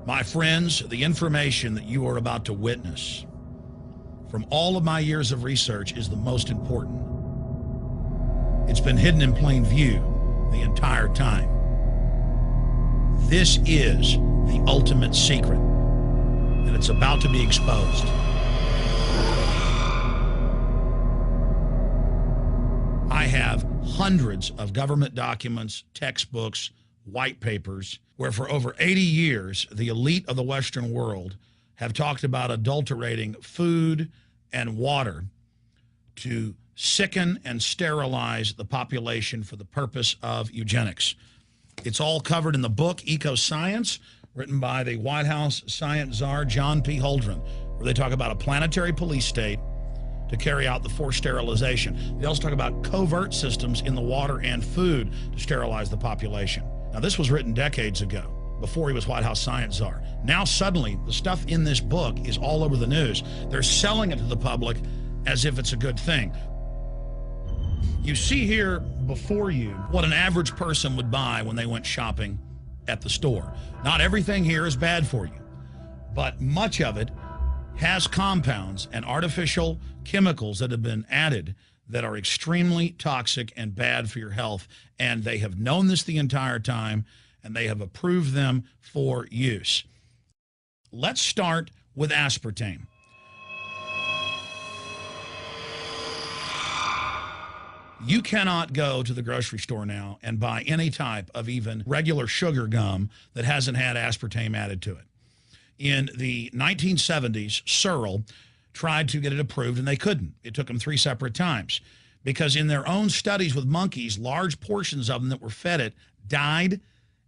My friends, the information that you are about to witness from all of my years of research is the most important. It's been hidden in plain view the entire time. This is the ultimate secret, and it's about to be exposed. I have hundreds of government documents, textbooks, white papers, where for over 80 years, the elite of the Western world have talked about adulterating food and water to sicken and sterilize the population for the purpose of eugenics. It's all covered in the book Eco-Science, written by the White House science czar, John P. Holdren, where they talk about a planetary police state to carry out the forced sterilization. They also talk about covert systems in the water and food to sterilize the population. Now, this was written decades ago, before he was White House science czar. Now, suddenly, the stuff in this book is all over the news. They're selling it to the public as if it's a good thing. You see here before you what an average person would buy when they went shopping at the store. Not everything here is bad for you, but much of it has compounds and artificial chemicals that have been added that are extremely toxic and bad for your health, and they have known this the entire time, and they have approved them for use. Let's start with aspartame. You cannot go to the grocery store now and buy any type of even regular sugar gum that hasn't had aspartame added to it. In the 1970s, Searle tried to get it approved, and they couldn't. It took them 3 separate times because in their own studies with monkeys, large portions of them that were fed it died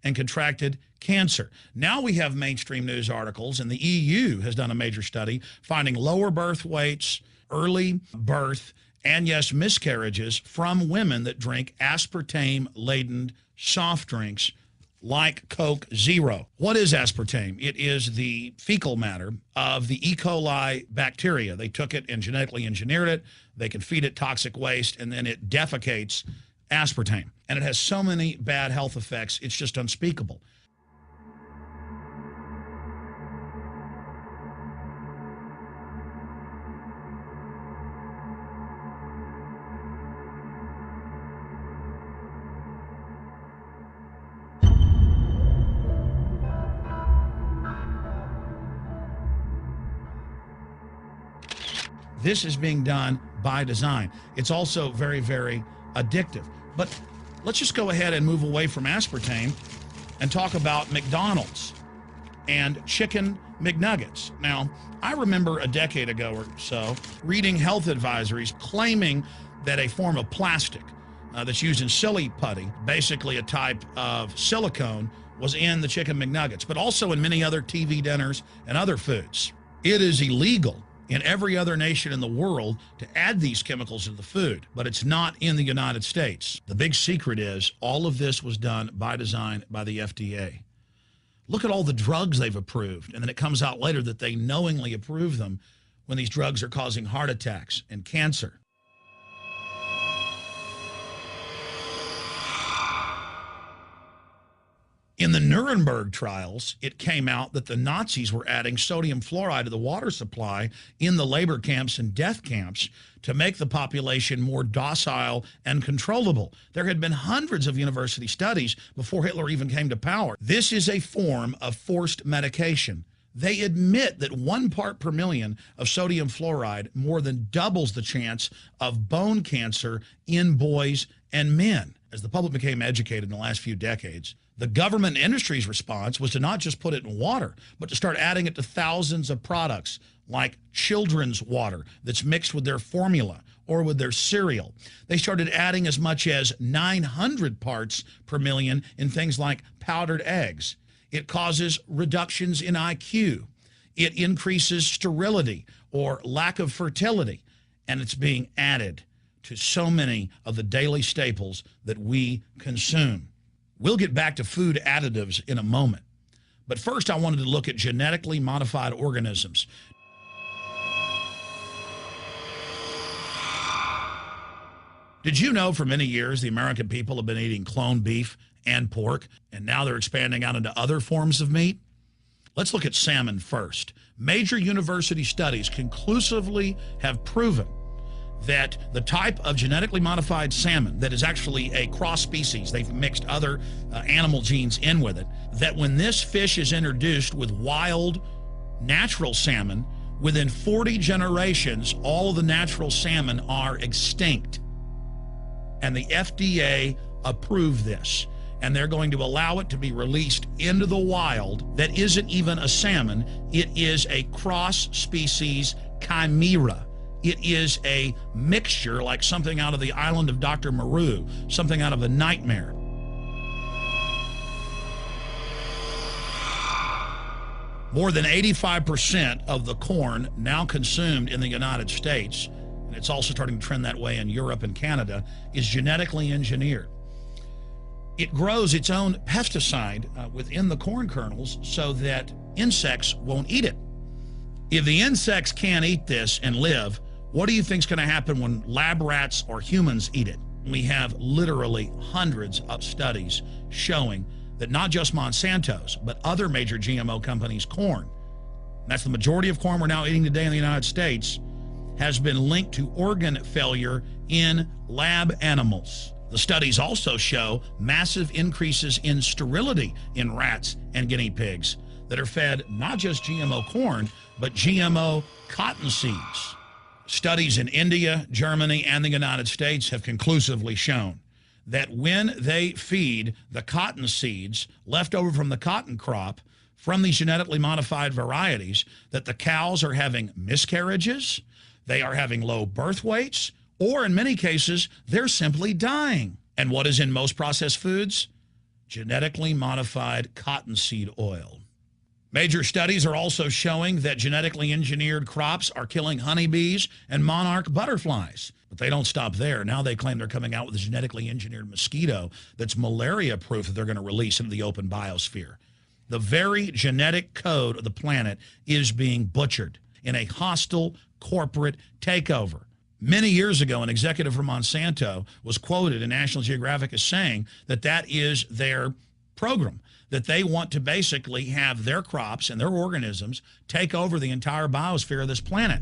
and contracted cancer. Now we have mainstream news articles, and the EU has done a major study finding lower birth weights, early birth, and yes, miscarriages from women that drink aspartame-laden soft drinks like Coke Zero. What is aspartame? It is the fecal matter of the E. coli bacteria. They took it and genetically engineered it. They can feed it toxic waste, and then it defecates aspartame. And it has so many bad health effects, it's just unspeakable. This is being done by design. It's also very, very addictive. But let's just go ahead and move away from aspartame and talk about McDonald's and chicken McNuggets. Now, I remember a decade ago or so reading health advisories claiming that a form of plastic that's used in silly putty, basically a type of silicone, was in the chicken McNuggets, but also in many other TV dinners and other foods. It is illegal in every other nation in the world to add these chemicals to the food, but it's not in the United States. The big secret is all of this was done by design by the FDA. Look at all the drugs they've approved, and then it comes out later that they knowingly approve them when these drugs are causing heart attacks and cancer. In the Nuremberg trials, it came out that the Nazis were adding sodium fluoride to the water supply in the labor camps and death camps to make the population more docile and controllable. There had been hundreds of university studies before Hitler even came to power. This is a form of forced medication. They admit that 1 part per million of sodium fluoride more than doubles the chance of bone cancer in boys and men. As the public became educated in the last few decades, the government and industry's response was to not just put it in water, but to start adding it to thousands of products like children's water that's mixed with their formula or with their cereal. They started adding as much as 900 parts per million in things like powdered eggs. It causes reductions in IQ. It increases sterility or lack of fertility, and it's being added to so many of the daily staples that we consume. We'll get back to food additives in a moment. But first, I wanted to look at genetically modified organisms. Did you know for many years the American people have been eating cloned beef and pork, and now they're expanding out into other forms of meat? Let's look at salmon first. Major university studies conclusively have proven that the type of genetically modified salmon that is actually a cross species, they've mixed other animal genes in with it, that when this fish is introduced with wild natural salmon, within 40 generations, all of the natural salmon are extinct. And the FDA approved this. And they're going to allow it to be released into the wild. That isn't even a salmon. It is a cross-species chimera. It is a mixture like something out of the island of Dr. Moreau, something out of a nightmare. More than 85% of the corn now consumed in the United States, and it's also starting to trend that way in Europe and Canada, is genetically engineered. It grows its own pesticide within the corn kernels so that insects won't eat it. If the insects can't eat this and live, what do you think is going to happen when lab rats or humans eat it? We have literally hundreds of studies showing that not just Monsanto's, but other major GMO companies' corn, that's the majority of corn we're now eating today in the United States, has been linked to organ failure in lab animals. The studies also show massive increases in sterility in rats and guinea pigs that are fed not just GMO corn, but GMO cotton seeds. Studies in India, Germany, and the United States have conclusively shown that when they feed the cotton seeds left over from the cotton crop from these genetically modified varieties, that the cows are having miscarriages, they are having low birth weights, or in many cases, they're simply dying. And what is in most processed foods? Genetically modified cottonseed oil. Major studies are also showing that genetically engineered crops are killing honeybees and monarch butterflies. But they don't stop there. Now they claim they're coming out with a genetically engineered mosquito that's malaria-proof that they're going to release into the open biosphere. The very genetic code of the planet is being butchered in a hostile corporate takeover. Many years ago, an executive from Monsanto was quoted in National Geographic as saying that that is their program, that they want to basically have their crops and their organisms take over the entire biosphere of this planet.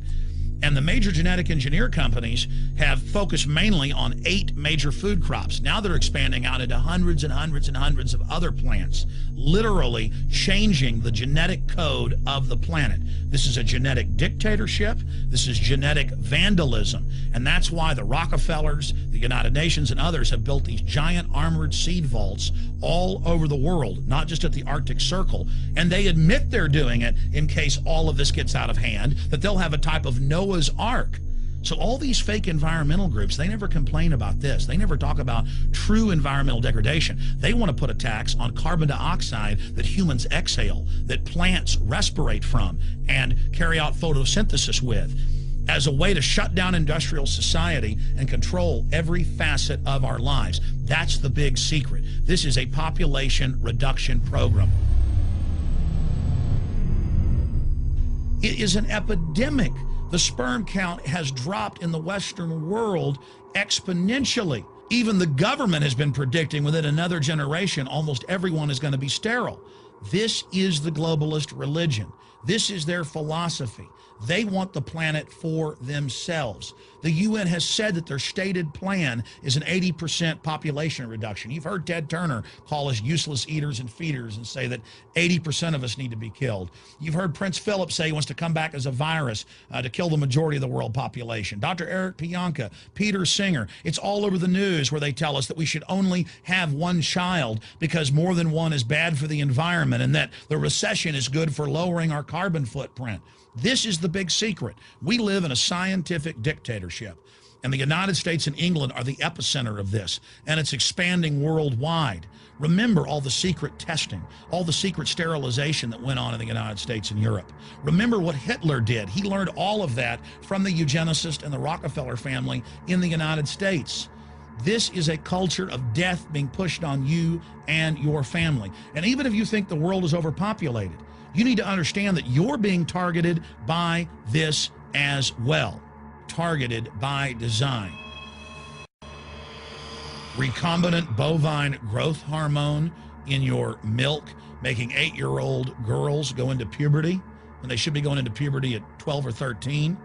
And the major genetic engineer companies have focused mainly on 8 major food crops. Now they're expanding out into hundreds and hundreds and hundreds of other plants, literally changing the genetic code of the planet. This is a genetic dictatorship. This is genetic vandalism. And that's why the Rockefellers, the United Nations, and others have built these giant armored seed vaults all over the world, not just at the Arctic Circle. And they admit they're doing it in case all of this gets out of hand, that they'll have a type of Noah's Ark. So all these fake environmental groups, they never complain about this. They never talk about true environmental degradation. They want to put a tax on carbon dioxide that humans exhale, that plants respirate from and carry out photosynthesis with, as a way to shut down industrial society and control every facet of our lives. That's the big secret. This is a population reduction program. It is an epidemic. The sperm count has dropped in the Western world exponentially. Even the government has been predicting within another generation, almost everyone is going to be sterile. This is the globalist religion. This is their philosophy. They want the planet for themselves. The UN has said that their stated plan is an 80% population reduction. You've heard Ted Turner call us useless eaters and feeders and say that 80% of us need to be killed. You've heard Prince Philip say he wants to come back as a virus to kill the majority of the world population. Dr. Eric Pianka, Peter Singer, it's all over the news where they tell us that we should only have one child because more than one is bad for the environment and that the recession is good for lowering our carbon footprint. This is the big secret. We live in a scientific dictatorship, and the United States and England are the epicenter of this, and it's expanding worldwide. Remember all the secret testing, all the secret sterilization that went on in the United States and Europe. Remember what Hitler did. He learned all of that from the eugenicist and the Rockefeller family in the United States. This is a culture of death being pushed on you and your family. And even if you think the world is overpopulated, you need to understand that you're being targeted by this as well. Targeted by design. Recombinant bovine growth hormone in your milk making 8-year-old girls go into puberty when they should be going into puberty at 12 or 13.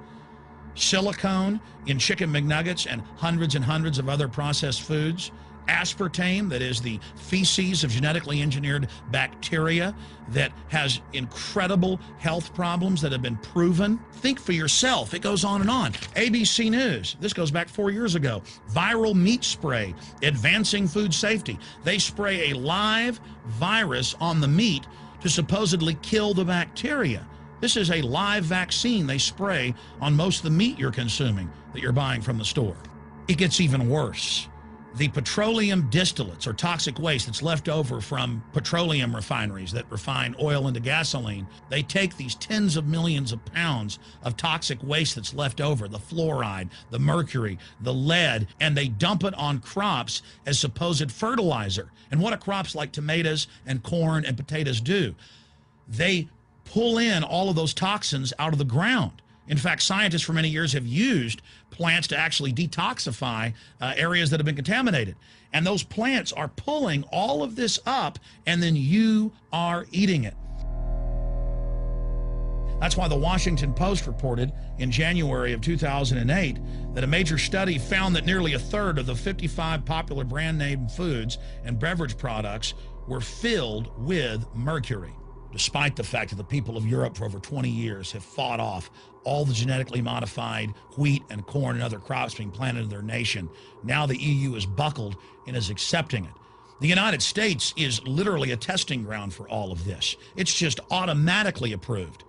Silicone in chicken McNuggets and hundreds of other processed foods. Aspartame, that is the feces of genetically engineered bacteria that has incredible health problems that have been proven. Think for yourself. It goes on and on. ABC News, this goes back 4 years ago. Viral meat spray, advancing food safety. They spray a live virus on the meat to supposedly kill the bacteria. This is a live vaccine they spray on most of the meat you're consuming that you're buying from the store. It gets even worse. The petroleum distillates, or toxic waste that's left over from petroleum refineries that refine oil into gasoline, they take these tens of millions of pounds of toxic waste that's left over, the fluoride, the mercury, the lead, and they dump it on crops as supposed fertilizer. And what do crops like tomatoes and corn and potatoes do? They pull in all of those toxins out of the ground. In fact, scientists for many years have used plants to actually detoxify areas that have been contaminated. And those plants are pulling all of this up, and then you are eating it. That's why the Washington Post reported in January of 2008 that a major study found that nearly a third of the 55 popular brand name foods and beverage products were filled with mercury. Despite the fact that the people of Europe for over 20 years have fought off all the genetically modified wheat and corn and other crops being planted in their nation, now the EU is buckled and is accepting it. The United States is literally a testing ground for all of this. It's just automatically approved.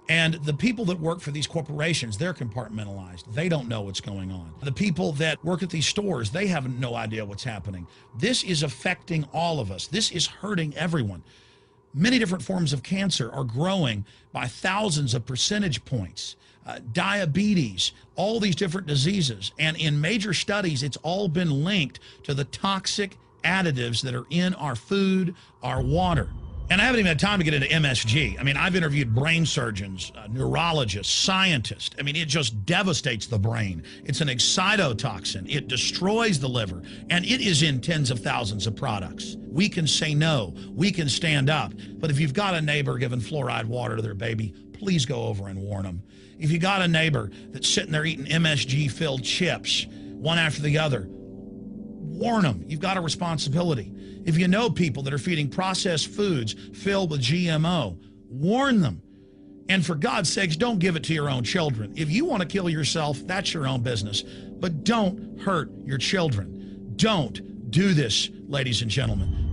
And the people that work for these corporations, they're compartmentalized. They don't know what's going on. The people that work at these stores, they have no idea what's happening. This is affecting all of us. This is hurting everyone. Many different forms of cancer are growing by thousands of percentage points. Diabetes, all these different diseases. And in major studies, it's all been linked to the toxic additives that are in our food, our water. And I haven't even had time to get into MSG. I mean, I've interviewed brain surgeons, neurologists, scientists. I mean, it just devastates the brain. It's an excitotoxin. It destroys the liver, and it is in tens of thousands of products. We can say no. We can stand up. But if you've got a neighbor giving fluoride water to their baby, please go over and warn them. If you got a neighbor that's sitting there eating MSG-filled chips, one after the other, warn them. You've got a responsibility. If you know people that are feeding processed foods filled with GMO, warn them. And for God's sakes, don't give it to your own children. If you want to kill yourself, that's your own business. But don't hurt your children. Don't do this, ladies and gentlemen.